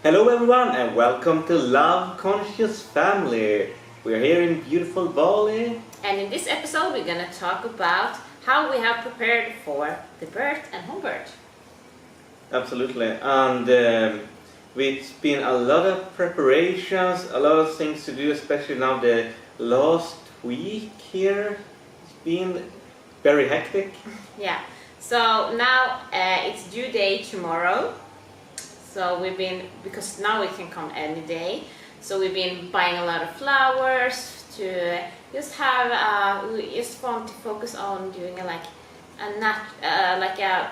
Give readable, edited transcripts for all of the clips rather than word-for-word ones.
Hello everyone and welcome to Love Conscious Family. We're here in beautiful Bali. And in this episode we're going to talk about how we have prepared for the birth and home birth. Absolutely. And it's been a lot of preparations, a lot of things to do, especially now the last week here. It's been very hectic. Yeah. So now it's due day tomorrow. So because now we can come any day, so we've been buying a lot of flowers to just have, we just want to focus on doing a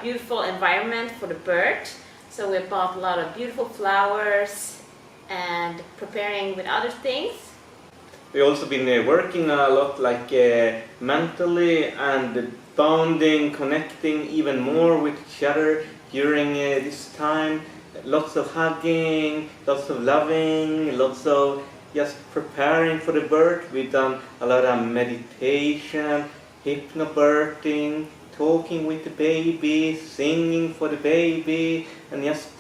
beautiful environment for the birth. So we bought a lot of beautiful flowers and preparing with other things. We've also been working a lot mentally and bonding, connecting even more with each other during this time. Lots of hugging, lots of loving, lots of just preparing for the birth. We've done a lot of meditation, hypnobirthing, talking with the baby, singing for the baby, and just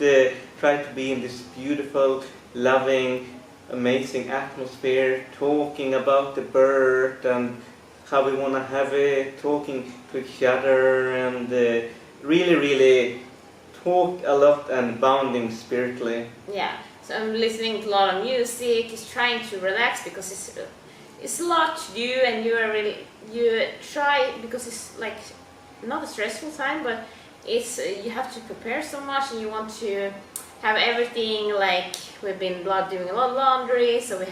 try to be in this beautiful, loving, amazing atmosphere, talking about the birth and how we want to have it, talking to each other, and really talk a lot and bonding spiritually. Yeah, so I'm listening to a lot of music, just trying to relax because it's a lot to do, and you try because it's like not a stressful time, but it's you have to prepare so much and you want to have everything, like we've been doing a lot of laundry, so we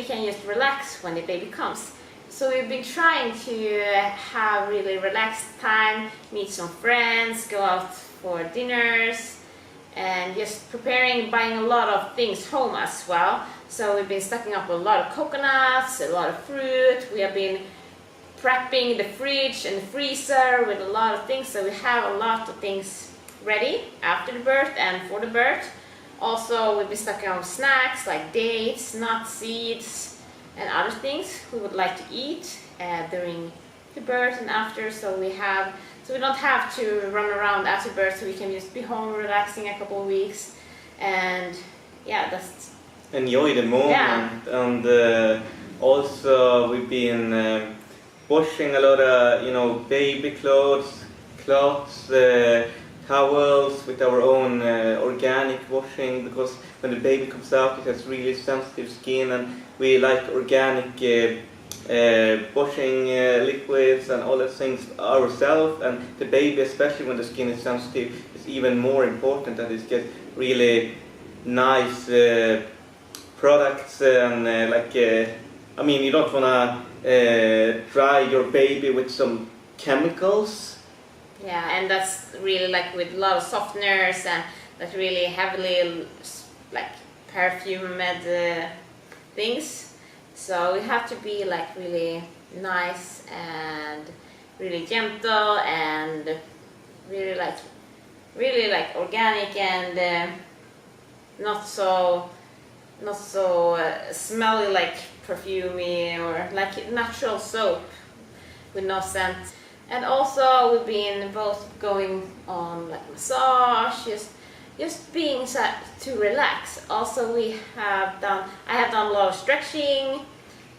can just relax when the baby comes. So we've been trying to have really relaxed time, meet some friends, go out for dinners, and just buying a lot of things home as well. So we've been stocking up a lot of coconuts, a lot of fruit. We have been prepping the fridge and the freezer with a lot of things, so we have a lot of things ready after the birth and for the birth. Also, we've been stocking up snacks like dates, nuts, seeds, and other things we would like to eat during the birth and after, so we don't have to run around after birth, so we can just be home relaxing a couple of weeks, and that's enjoy the moment. Yeah. And also we've been washing a lot of baby clothes, towels with our own organic washing, because when the baby comes out it has really sensitive skin, and we like organic washing liquids and all those things ourselves. And the baby, especially when the skin is sensitive, is even more important that it gets really nice products, and you don't want to dry your baby with some chemicals. Yeah, and that's really with a lot of softeners and that really heavily perfumed things. So we have to be really nice and really gentle and really organic and not so smelly like perfumey, or natural soap with no scent. And also we've been both going on massage, just being to relax. Also I have done a lot of stretching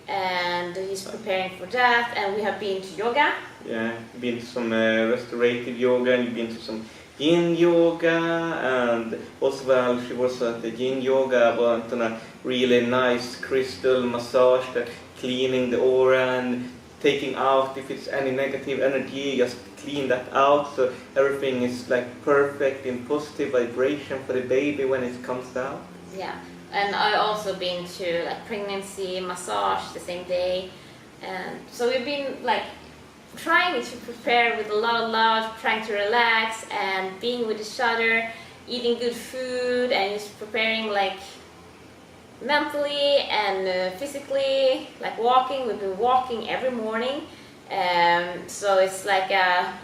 and just preparing for that, and we have been to yoga. Yeah, been to some restorative yoga, and you've been to some yin yoga, and also while she was at the yin yoga I went on a really nice crystal massage, cleaning the aura and taking out if it's any negative energy, just clean that out, so everything is perfect in positive vibration for the baby when it comes out. Yeah, and I also been to pregnancy massage the same day, and so we've been trying to prepare with a lot of love, trying to relax and being with each other, eating good food, and just preparing mentally and physically, walking. We've been walking every morning, so it's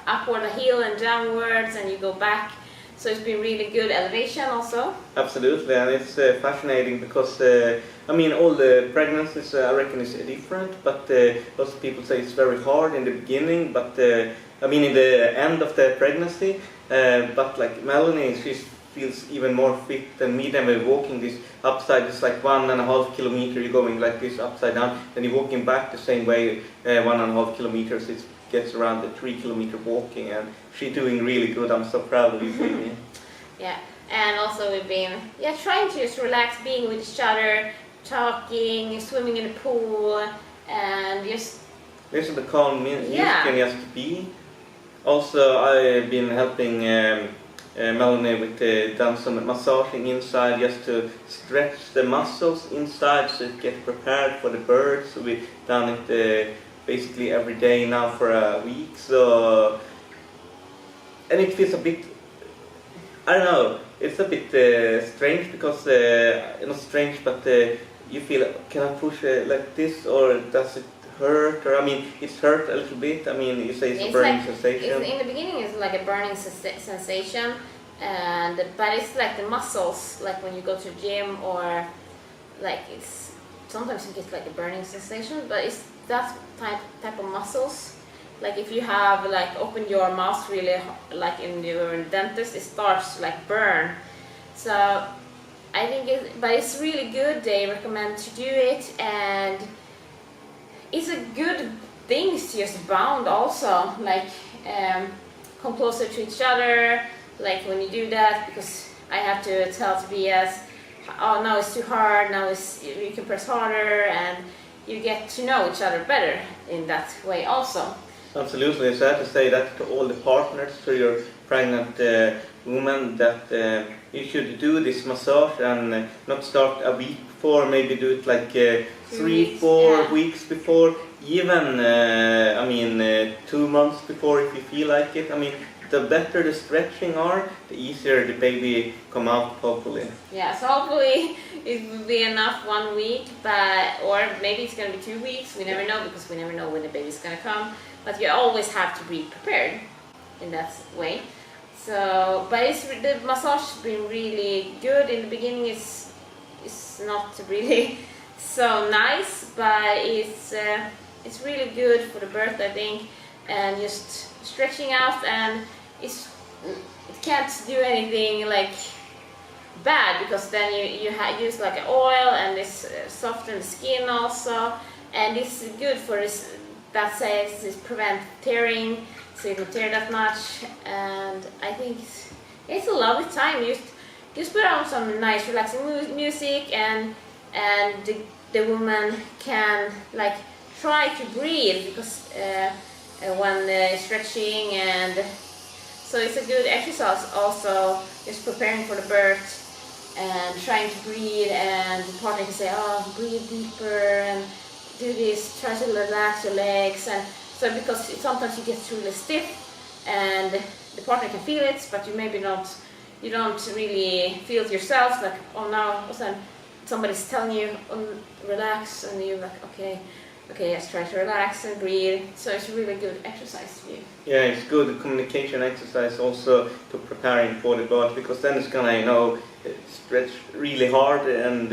upward a hill and downwards, and you go back, so it's been really good elevation also. Absolutely, and it's fascinating because all the pregnancies I reckon is different, but lots of people say it's very hard in the beginning, but in the end of the pregnancy, but Melanie, she's feels even more fit than me. Then we're walking this upside, it's like 1.5 kilometer, you're going like this upside down, then you're walking back the same way, 1.5 kilometers, it gets around the 3 kilometer walking, and she's doing really good. I'm so proud of you, Jamie. Yeah, and also we've been trying to just relax, being with each other, talking, swimming in the pool, and just listen to calm music and just be. Also, I've been helping Melanie with done some massaging inside just to stretch the muscles inside so it gets prepared for the bird. So we've done it basically every day now for a week. So, and it feels a bit, I don't know, it's a bit strange because, not strange, but you feel, can I push like this, or does it hurt? Or I mean, it's hurt a little bit. I mean, you say it's a burning sensation. In the beginning, it's like a burning sensation, but it's like the muscles, like when you go to the gym, or like it's sometimes you get like a burning sensation, but it's that type of muscles. Like if you have like opened your mouth really, like in your dentist, it starts to like burn. So I think but it's really good. They recommend to do it, and it's a good thing to just bond also, like come closer to each other, like when you do that, because I have to tell Tobias, oh, now it's too hard, now you can press harder, and you get to know each other better in that way also. Absolutely, so I have to say that to all the partners, to your pregnant woman, that you should do this massage and not start a week before, maybe do it like 3-4 weeks before, even 2 months before if you feel like it. I mean, the better the stretching are, the easier the baby come out, hopefully. Yeah, so hopefully it will be enough 1 week, or maybe it's going to be 2 weeks, we never know, because we never know when the baby's going to come. But you always have to be prepared in that way. So, but the massage has been really good. In the beginning, it's not really so nice, but it's really good for the birth, I think, and just stretching out, and it can't do anything like bad, because then you use like an oil, and this soften the skin also, and it's good for this. That says it prevent tearing, so you don't tear that much, and I think it's a lovely time. Just put on some nice relaxing music, and the woman can like try to breathe, because when stretching, and so it's a good exercise also, just preparing for the birth and trying to breathe, and the partner can say, oh, breathe deeper, and do this, try to relax your legs, and so because sometimes you get really stiff, and the partner can feel it, but you don't really feel it yourself, like, oh, now all of a sudden somebody's telling you, oh, relax, and you're like, okay, let's try to relax and breathe. So it's a really good exercise to do. Yeah, it's good communication exercise also to preparing for the birth, because then it's gonna, stretch really hard, and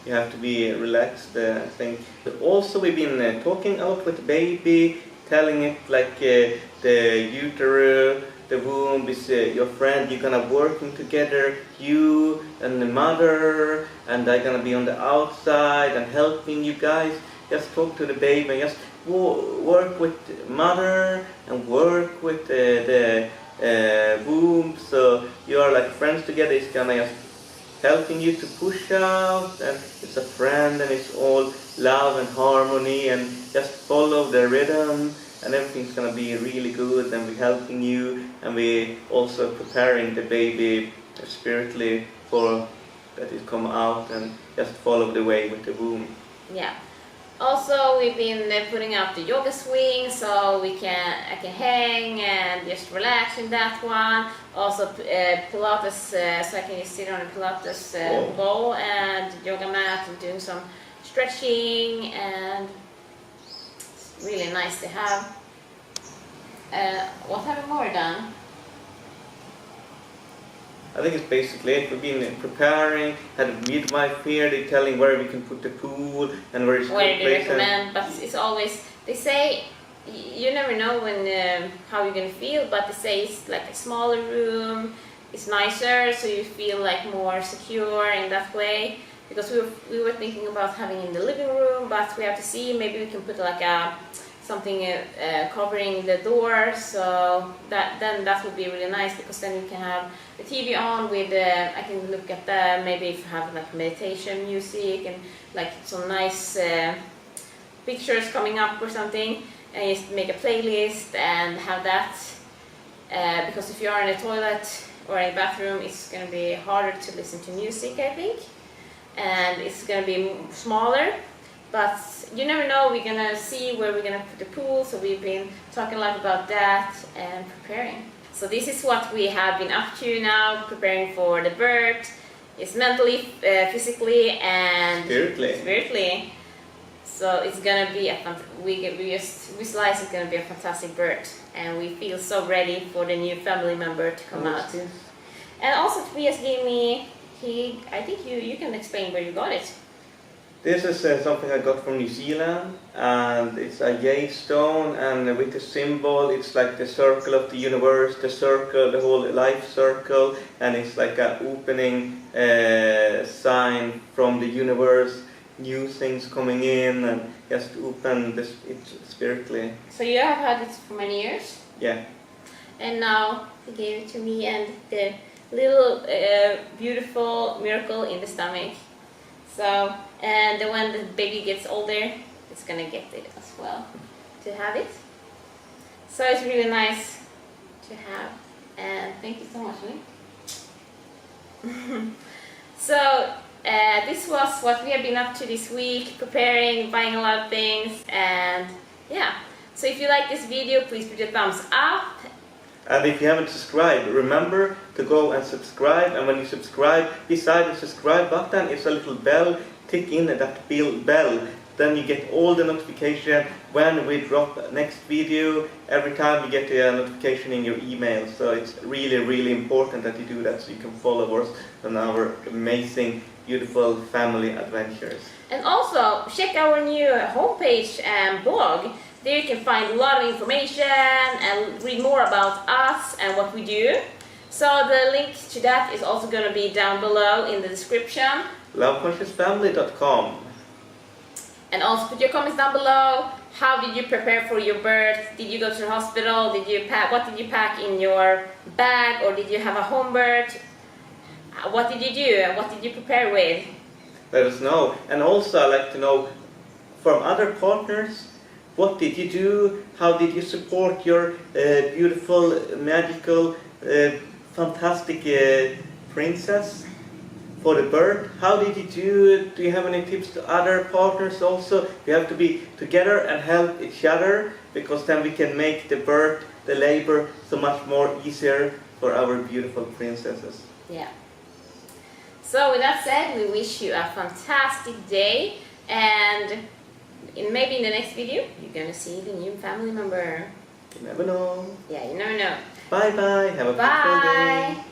you have to be relaxed, I think. But also we've been talking a lot with the baby, telling it like the utero, the womb is your friend, you're gonna working together, you and the mother, and they're gonna be on the outside and helping you guys. Just talk to the baby, and just work with mother and work with the womb, so you are like friends together. It's gonna just helping you to push out, and it's a friend, and it's all love and harmony, and just follow the rhythm, and everything's gonna be really good, and we're helping you, and we also preparing the baby spiritually for that it come out, and just follow the way with the womb. Yeah. Also, we've been putting up the yoga swing, so I can hang and just relax in that one. Also, Pilates, so I can just sit on a Pilates ball and yoga mat, and doing some stretching, and it's really nice to have. What have we more done? I think it's basically it. We've been preparing, had a midwife here, they're telling where we can put the pool and where it's where they recommend, but it's always, they say, you never know when how you're gonna feel, but they say it's like a smaller room, it's nicer, so you feel like more secure in that way. Because we were thinking about having in the living room, but we have to see, maybe we can put like a something covering the door, so that would be really nice, because then you can have the TV on with I can look at the, maybe if you have like meditation music and like some nice pictures coming up or something, and just make a playlist and have that, because if you are in a toilet or in a bathroom, it's going to be harder to listen to music, I think, and it's going to be smaller. But you never know, we're going to see where we're going to put the pool, so we've been talking a lot about that and preparing. So this is what we have been up to now, preparing for the birth. It's mentally, physically and spiritually. So it's going to be we just visualize it's going to be a fantastic birth, and we feel so ready for the new family member to come out. Yes. And also Tobias gave me, I think you can explain where you got it. This is something I got from New Zealand, and it's a jade stone, and with the symbol it's like the circle of the universe, the circle, the whole life circle, and it's like an opening sign from the universe, new things coming in, and just open it spiritually. So you have had it for many years? Yeah. And now he gave it to me, and the little beautiful miracle in the stomach. So, and when the baby gets older, it's gonna get it as well, to have it. So it's really nice to have, and thank you so much, Nick. So this was what we have been up to this week, preparing, buying a lot of things, and yeah. So if you like this video, please put a thumbs up. And if you haven't subscribed, remember to go and subscribe. And when you subscribe, beside the subscribe button is a little bell. Tick in that bell. Then you get all the notification when we drop next video. Every time you get a notification in your email. So it's really, really important that you do that, so you can follow us on our amazing, beautiful family adventures. And also check our new homepage and blog. There you can find a lot of information and read more about us and what we do. So the link to that is also going to be down below in the description. loveconsciousfamily.com. And also put your comments down below. How did you prepare for your birth? Did you go to the hospital? Did you pack? What did you pack in your bag? Or did you have a home birth? What did you do? And what did you prepare with? Let us know. And also I'd like to know from other partners, what did you do? How did you support your beautiful, magical, fantastic princess for the birth? How did you do it? Do you have any tips to other partners also? We have to be together and help each other, because then we can make the birth, the labor, so much more easier for our beautiful princesses. Yeah. So with that said, we wish you a fantastic day, and maybe in the next video, you're gonna see the new family member. You never know. Yeah, you never know. Bye bye. Have a beautiful day. Bye.